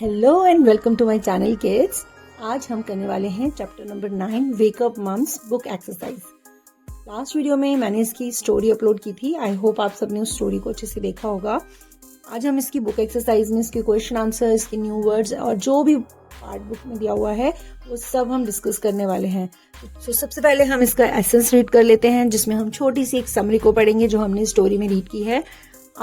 Hello and welcome to my channel kids. आज हम करने वाले हैं chapter number 9 wake up mums book exercise. Last video में मैंने इसकी स्टोरी अपलोड की थी। आई होप आप सबने उस स्टोरी को अच्छे से देखा होगा। आज हम इसकी बुक एक्सरसाइज में इसके क्वेश्चन आंसर, इसके न्यू वर्ड्स और जो भी पार्ट बुक में दिया हुआ है वो सब हम डिस्कस करने वाले हैं। तो सबसे पहले हम इसका एसेंस रीड कर लेते हैं, जिसमें हम छोटी सी एक समरी को पढ़ेंगे जो हमने स्टोरी में रीड की है।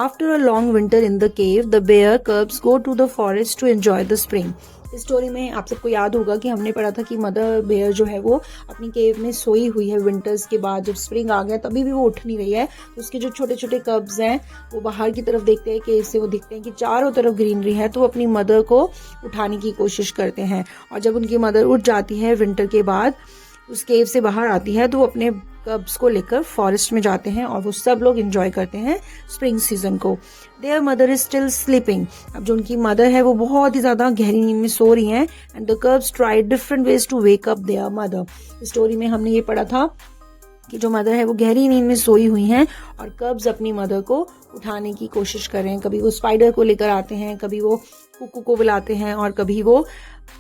After a long winter in the cave, the bear cubs go to the forest to enjoy the spring. इस स्टोरी में आप सबको याद होगा कि हमने पढ़ा था कि मदर बेयर जो है वो अपनी केव में सोई हुई है विंटर्स के बाद। जब स्प्रिंग आ गया तभी भी वो उठ नहीं रही है, तो उसके जो छोटे छोटे कब्स हैं वो बाहर की तरफ देखते हैं, केव से वो दिखते हैं कि चारों तरफ ग्रीनरी है, तो वो अपनी मदर को उठाने की कोशिश करते हैं। और जब उनकी मदर उठ जाती है विंटर के बाद, उस केव से बाहर आती है, तो वो अपने कब्स को लेकर फॉरेस्ट में जाते हैं और वो सब लोग एंजॉय करते हैं स्प्रिंग सीजन को। There mother is still sleeping. अब जो उनकी मदर है वो बहुत ही ज्यादा गहरी नींद में सो रही हैं। And the cubs try different ways to wake up their mother. Story में हमने ये पढ़ा था कि जो मदर है वो गहरी नींद में सोई हुई हैं और कब्स अपनी मदर को उठाने की कोशिश कर रहे हैं। कभी वो स्पाइडर को लेकर आते हैं, कभी वो कुकू को बुलाते हैं और कभी वो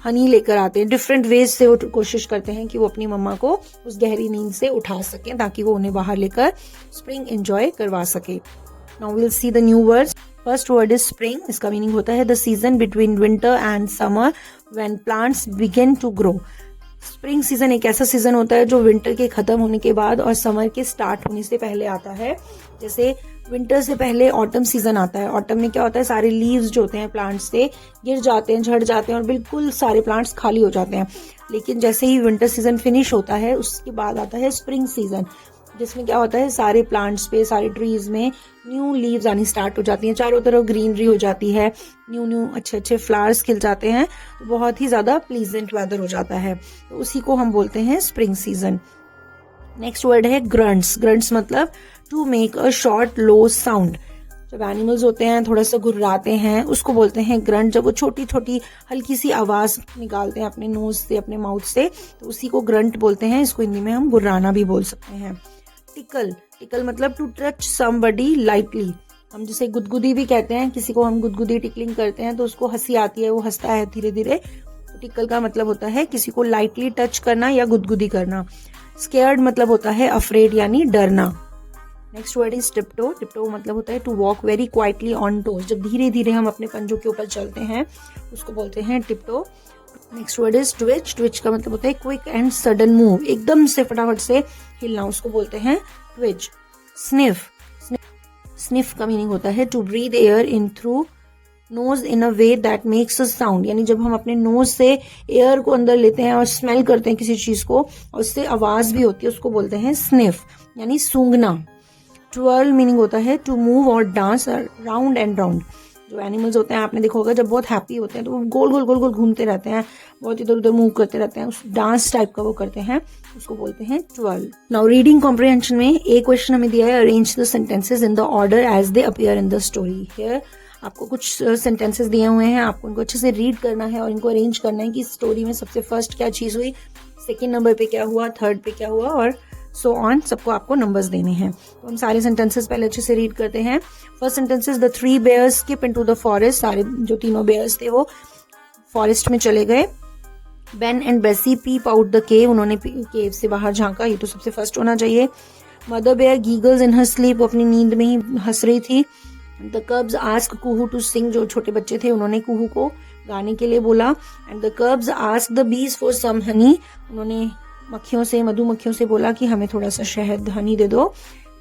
हनी लेकर आते हैं। डिफरेंट वेज से वो कोशिश करते हैं कि वो अपनी मम्मा को उस गहरी नींद से उठा सकें, ताकि वो उन्हें बाहर लेकर स्प्रिंग एंजॉय करवा सके। Now we will see the new words. First word is spring. इसका मीनिंग होता है the season between winter and summer when plants begin to grow. Spring season एक ऐसा सीजन होता है जो विंटर के खत्म होने के बाद और समर के स्टार्ट होने से पहले आता है। जैसे विंटर से पहले ऑटम सीजन आता है। ऑटम में क्या होता है, सारे लीव्स जो होते हैं प्लांट्स से गिर जाते हैं, झड़ जाते हैं और बिल्कुल सारे प्लांट्स खाली हो जाते हैं। लेकिन जैसे ही विंटर सीजन फिनिश होता है उसके बाद आता है स्प्रिंग सीजन, जिसमें क्या होता है, सारे प्लांट्स पे, सारे ट्रीज में न्यू लीव्स आनी स्टार्ट हो जाती हैं, चारों तरफ ग्रीनरी हो जाती है, न्यू अच्छे अच्छे फ्लावर्स खिल जाते हैं, तो बहुत ही ज्यादा प्लीजेंट वेदर हो जाता है। तो उसी को हम बोलते हैं स्प्रिंग सीजन। नेक्स्ट वर्ड है ग्रंट्स। ग्रंट्स मतलब to make a short low sound. जब एनिमल्स होते हैं थोड़ा सा गुर्राते हैं उसको बोलते हैं ग्रंट। जब वो छोटी छोटी हल्की सी आवाज निकालते हैं अपने नोज से, अपने माउथ से, तो उसी को ग्रंट बोलते हैं। इसको हिंदी में हम गुर्राना भी बोल सकते हैं। टिकल। टिकल मतलब टू टच समबडी लाइटली। हम जिसे गुदगुदी भी कहते हैं, किसी को हम गुदगुदी टिकलिंग करते हैं तो उसको हंसी आती है, वो हंसता है धीरे धीरे। तो टिकल का मतलब होता है किसी को लाइटली टच करना या गुदगुदी करना। स्केयर्ड मतलब होता है अफ्रेड यानी डरना। Next word is tiptoe. Tiptoe मतलब होता है to walk very quietly on toes. जब धीरे धीरे हम अपने पंजों के ऊपर चलते हैं उसको बोलते हैं tiptoe. Next word is twitch. Twitch का मतलब होता है क्विक एंड सडन मूव, एकदम से फटाफट से हिलना, उसको बोलते हैं ट्विच। स्निफ। स्निफ का मीनिंग होता है to breathe air in through nose in a way that makes a sound. यानी जब हम अपने नोज से एयर को अंदर लेते हैं और स्मेल करते हैं किसी चीज को और उससे आवाज भी होती है, उसको बोलते हैं स्निफ यानी सूंघना। ट्विर्ल मीनिंग होता है टू मूव और डांस राउंड एंड राउंड। जो एनिमल्स होते हैं आपने देखा होगा, जब बहुत हैप्पी होते हैं तो वो गोल गोल गोल गोल घूमते रहते हैं, बहुत इधर उधर मूव करते रहते हैं, उस डांस टाइप का वो करते हैं, उसको बोलते हैं ट्विर्ल। नाउ रीडिंग कॉम्प्रिहेंशन में एक क्वेश्चन हमें दिया है, arrange the sentences in the order as they appear in the story. Here आपको कुछ सेंटेंसेस दिए हुए हैं, आपको इनको अच्छे से रीड करना है और इनको अरेंज करना है कि स्टोरी में सबसे फर्स्ट क्या चीज हुई, सेकेंड नंबर पे क्या हुआ, थर्ड पे क्या हुआ और सो ऑन। सबको आपको नंबर्स देने हैं। तो हम सारे सेंटेंसेस पहले अच्छे से रीड करते हैं। First sentence is the 3 bears skip into the forest। सारे जो तीनों बेयर्स थे वो फॉरेस्ट में चले गए। बेन एंड बेसी पीप आउट द केव। उन्होंने केव से बाहर झांका, ये तो सबसे फर्स्ट होना चाहिए। Mother bear giggles in her sleep. वो अपनी नींद में ही हंस रही थी। The cubs ask Kuhu to sing. जो छोटे बच्चे थे उन्होंने कुहू को गाने के लिए बोला। And the cubs ask the bees for some Honey. उन्होंने मक्खियों से, मधुमक्खियों से बोला कि हमें थोड़ा सा शहद, हनी दे दो।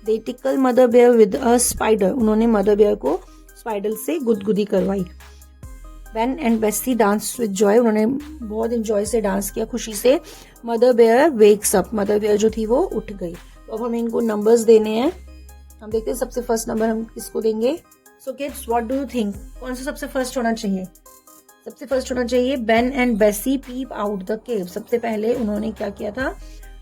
They tickle mother bear with a spider. उन्होंने मदर बेयर को स्पाइडर से गुदगुदी करवाई। Ben and Bessie dance with joy. उन्होंने बहुत एंजॉय से डांस किया, खुशी से। Mother bear wakes up. Mother bear जो थी वो उठ गई। तो अब हमें इनको नंबर्स देने हैं। हम देखते हैं सबसे फर्स्ट नंबर हम किसको देंगे। So kids, what do you think, कौन सा सबसे फर्स्ट होना चाहिए? सबसे फर्स्ट होना चाहिए बेन एंड बेसी पीप आउट द केव। सबसे पहले उन्होंने क्या किया था,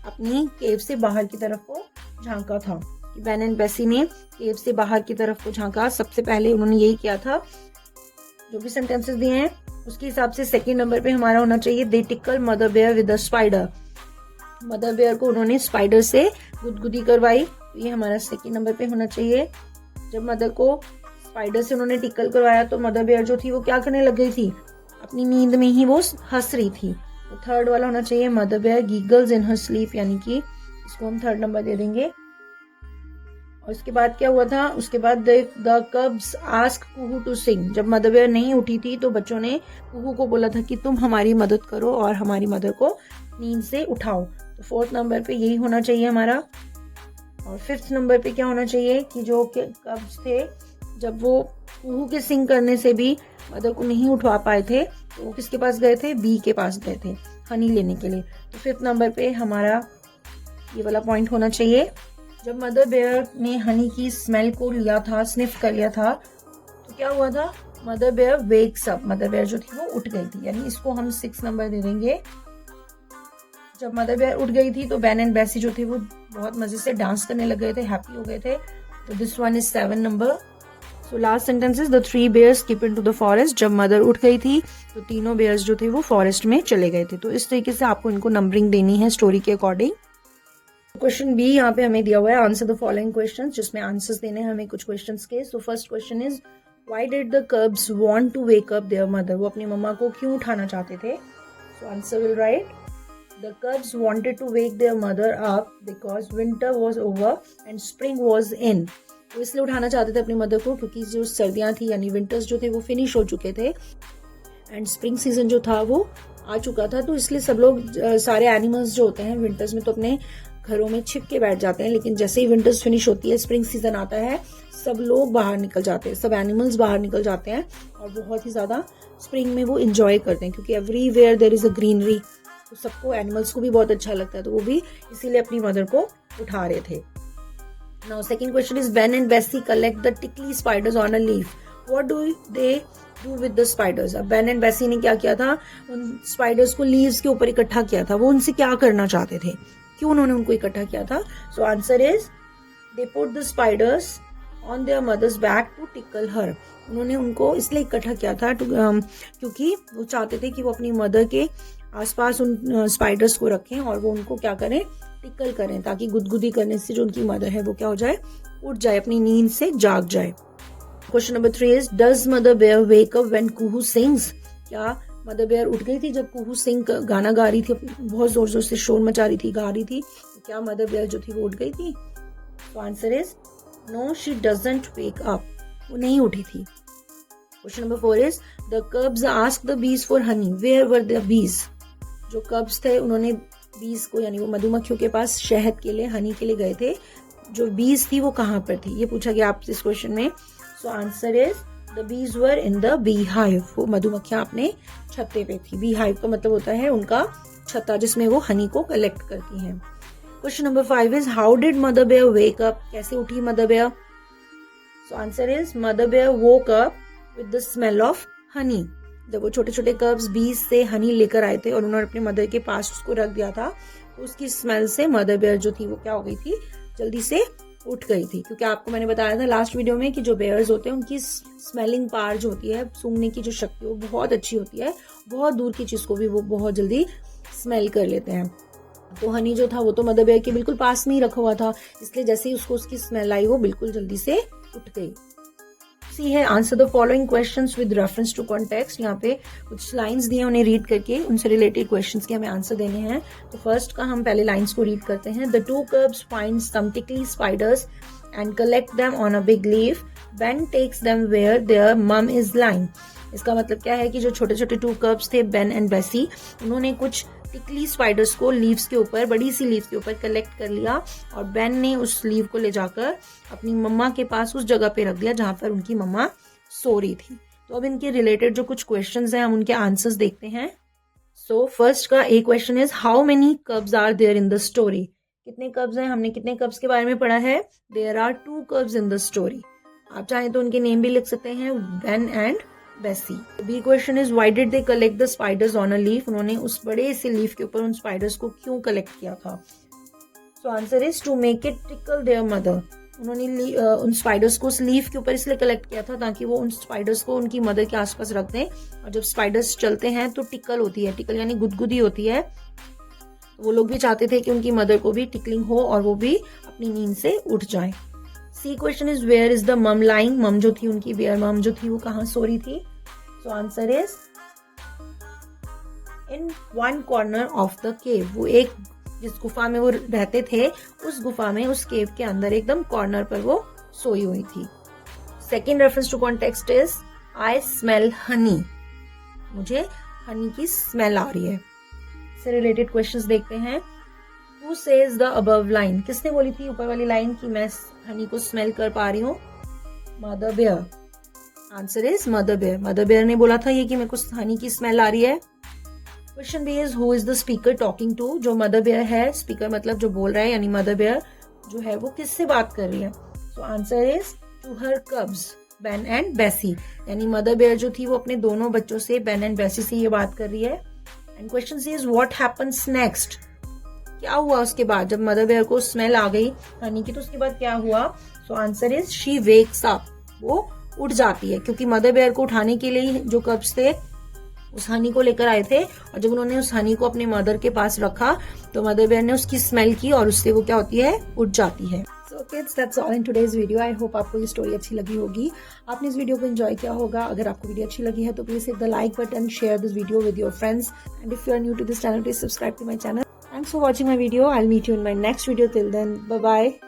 अपनी केव से बाहर की तरफ को झांका था। बेन एंड बेसी ने केव से बाहर की तरफ को झांका, सबसे पहले उन्होंने यही किया था। जो भी सेंटेंसेस दिए हैं उसके हिसाब से सेकंड नंबर पे हमारा होना चाहिए they tickle mother bear with a spider. Mother bear को उन्होंने स्पाइडर से गुदगुदी करवाई, ये हमारा सेकंड नंबर पे होना चाहिए। जब मदर को स्पाइडर से उन्होंने टिकल करवाया तो मदर बेयर जो थी वो क्या करने लग गई थी, अपनी नींद में ही वो हंस रही थी। तो थर्ड वाला होना चाहिए mother bear giggles in her sleep, यानी कि इसको हम थर्ड नंबर दे देंगे। और उसके बाद क्या हुआ था, उसके बाद the cubs ask Kuhu to sing. जब मदर बेयर नहीं उठी थी तो बच्चों ने कुहू को बोला था कि तुम हमारी मदद करो और हमारी मदर को नींद से उठाओ। तो फोर्थ नंबर पे यही होना चाहिए हमारा। और फिफ्थ नंबर पे क्या होना चाहिए कि जो कब्स थे जब वो कुहू के सिंग करने से भी मदर को नहीं उठवा पाए थे तो वो किसके पास गए थे, बी के पास गए थे हनी लेने के लिए। तो फिफ्थ नंबर पे हमारा ये वाला पॉइंट होना चाहिए। जब मदर बेयर ने हनी की स्मेल को लिया था, स्निफ कर लिया था, तो क्या हुआ था, mother bear wakes up. Mother bear जो थी वो उठ गई थी, यानी इसको हम 6 नंबर दे देंगे। जब मदर बेयर उठ गई थी तो बैन एंड बेसी जो थे वो बहुत मजे से डांस करने लग गए थे, हैप्पी हो गए थे। तो this one is 7 number. So last sentence is the 3 bears skip into the forest। जब मदर उठ गई थी तो तीनों बेयर्स जो थे वो फॉरेस्ट में चले गए थे। तो इस तरीके से आपको इनको नंबरिंग देनी है स्टोरी के अकॉर्डिंग। क्वेश्चन बी यहाँ पे हमें दिया हुआ है, आंसर द फॉलोइंग क्वेश्चन, जिसमें आंसर्स देने हैं हमें कुछ क्वेश्चंस के। So first question is why did the cubs want to wake up their mother. वो अपनी मम्मा को क्यों उठाना चाहते थे। So answer will write the cubs wanted to wake their mother up because winter was over and spring was in. वो इसलिए उठाना चाहते थे अपनी मदर को क्योंकि जो सर्दियां थी यानी विंटर्स जो थे वो फिनिश हो चुके थे एंड स्प्रिंग सीजन जो था वो आ चुका था। तो इसलिए सब लोग, सारे एनिमल्स जो होते हैं विंटर्स में तो अपने घरों में छिप के बैठ जाते हैं, लेकिन जैसे ही विंटर्स फिनिश होती है, स्प्रिंग सीजन आता है, सब लोग बाहर निकल जाते हैं, सब एनिमल्स बाहर निकल जाते हैं और बहुत ही ज्यादा स्प्रिंग में वो इंजॉय करते हैं क्योंकि everywhere there is a greenery. तो सबको, एनिमल्स को भी बहुत अच्छा लगता है, तो वो भी इसीलिए अपनी मदर को उठा रहे थे। Now second question is Ben and Bessie collect the tickly spiders on a leaf. What do they do with the spiders? अब Ben and Bessie ने क्या किया था, उन स्पाइडर्स को लीव्स के ऊपर इकट्ठा किया था। वो उनसे क्या करना चाहते थे, क्यों उन्होंने उनको इकट्ठा किया था। So answer is they put the spiders on their mothers back to tickle her. उन्होंने उनको इसलिए इकट्ठा किया था क्योंकि वो चाहते थे कि वो अपनी मदर के आसपास उन स्पाइडर्स को रखें और वो उनको क्या करें, टिकल करें, ताकि गुदगुदी करने से जो उनकी मदर है वो क्या हो जाए, उठ जाए, अपनी नींद से जाग जाए। Question number 3 is does mother bear wake up when Kuhu sings. क्या मदर बेयर उठ गई थी जब कुहू सिंग गाना गा रही थी, बहुत जोर जोर से शोर मचा रही थी, गा रही थी, तो क्या मदर बेयर जो थी वो उठ गई थी। तो answer is no, she doesn't wake up, वो नहीं उठी थी। Question number 4 is the cubs ask the bees for honey, where were the bees. जो कब्स थे उन्होंने बीज को, यानी वो मधुमक्खियों के पास शहद के लिए, हनी के लिए गए थे, जो बीज थी वो कहाँ पर थी, ये पूछा गया आपसे इस क्वेश्चन में। सो answer is the bees were in the bee hive. वो मधुमक्खियां अपने छत्ते पे थी। बी हाइव का मतलब होता है उनका छत्ता जिसमें वो हनी को कलेक्ट करती हैं। Question number 5 is how did mother bear wake up. कैसे उठी mother bear. So answer is mother bear woke up with the smell of honey. जब वो छोटे छोटे कब्स बीज से हनी लेकर आए थे और उन्होंने अपने मदर के पास उसको रख दिया था, तो उसकी स्मेल से मदर बेयर जो थी वो क्या हो गई थी, जल्दी से उठ गई थी। क्योंकि आपको मैंने बताया था लास्ट वीडियो में कि जो बेयर्स होते हैं उनकी स्मेलिंग पावर जो होती है, सूंघने की जो शक्ति वो बहुत अच्छी होती है, बहुत दूर की चीज को भी वो बहुत जल्दी स्मेल कर लेते हैं। तो हनी जो था वो तो मदर बेयर के बिल्कुल पास में ही रखा हुआ था, इसलिए जैसे ही उसको उसकी स्मेल आई वो बिल्कुल जल्दी से उठ गई। सी है answer the following questions with reference to context. यहाँ पे कुछ लाइंस दिए, उन्हें रीड करके उनसे रिलेटेड क्वेश्चंस के हमें आंसर देने हैं। तो फर्स्ट का हम पहले लाइंस को रीड करते हैं। The 2 cubs find some tickly spiders and collect them on a big leaf. Ben takes them where their mum is lying. इसका मतलब क्या है कि जो छोटे छोटे 2 cubs थे, बेन एंड बेसी, उन्होंने कुछ टिकली स्पाइडर्स को लीव्स के ऊपर, बड़ी सी लीव्स के ऊपर कलेक्ट कर लिया और बेन ने उस लीव को ले जाकर अपनी मम्मा के पास उस जगह पे रख दिया जहां पर उनकी मम्मा सो रही थी। तो अब इनके रिलेटेड जो कुछ क्वेश्चंस हैं हम उनके आंसर्स देखते हैं। सो फर्स्ट का एक question is how many cubs are there in the story. कितने कब्स हैं, हमने कितने कब्स के बारे में पढ़ा है। There are 2 cubs in the story. आप चाहें तो उनके नेम भी लिख सकते हैं, Ben and Bessie. B question is why did they collect the spiders on a leaf. उन्होंने उस बड़े से लीफ के ऊपर उन स्पाइडर्स को क्यों कलेक्ट किया था। So answer is to make it tickle their mother. उन्होंने उन स्पाइडर्स को उस लीफ के ऊपर इसलिए कलेक्ट किया था ताकि वो उन स्पाइडर्स को उनकी मदर के आसपास रख दें, और जब स्पाइडर्स चलते हैं तो टिकल होती है, टिकल यानी गुदगुदी होती है, वो लोग भी चाहते थे कि उनकी मदर को भी टिकलिंग हो और वो भी अपनी नींद से उठ जाए। C question is where is the mum lying. Mum जो थी उनकी, बेयर मम जो थी वो कहाँ सो रही थी। सो answer is in one corner of the cave. वो एक जिस गुफा में वो रहते थे उस गुफा में, उस केव के अंदर एकदम कॉर्नर पर वो सोई हुई थी। Second reference to context is I smell honey. मुझे हनी की स्मेल आ रही है। से रिलेटेड क्वेश्चंस देखते हैं। Who says the above line? किसने बोली थी ऊपर वाली लाइन कि मैं हनी को स्मेल कर पा रही हूँ? Mother bear. Answer is mother bear. Mother bear ने बोला था ये कि मेरे को हनी की स्मेल आ रही है। Question B is who is the speaker talking to? जो मदर बेयर है, स्पीकर मतलब जो बोल रहा है, यानी मदर बेयर जो है वो किससे बात कर रही है? So answer is to her cubs Ben and Bessie. यानी मदर बेयर जो थी वो अपने दोनों बच्चों से, बेन एंड बेसी से ये बात कर रही है। And question C is what happens next? क्या हुआ उसके बाद? जब मदर बेयर को स्मेल आ गई हनी की तो उसके बाद क्या हुआ? So answer is she wakes up. वो उठ जाती है, क्योंकि मदर बेयर को उठाने के लिए जो कब्स थे उस हनी को लेकर आए थे, और जब उन्होंने उस हनी को अपने मदर के पास रखा तो मदर बेयर ने उसकी स्मेल की और उससे वो क्या होती है? उठ जाती है। So kids, that's all in today's video. I hope आपको ये स्टोरी अच्छी लगी होगी, आपने इस वीडियो को एंजॉय किया होगा। अगर आपको वीडियो अच्छी लगी है तो please hit the like button, share this video with your friends, and if you are new to this channel please subscribe to my channel. Thanks for watching my video. I'll meet you in my next video. Till then, bye bye.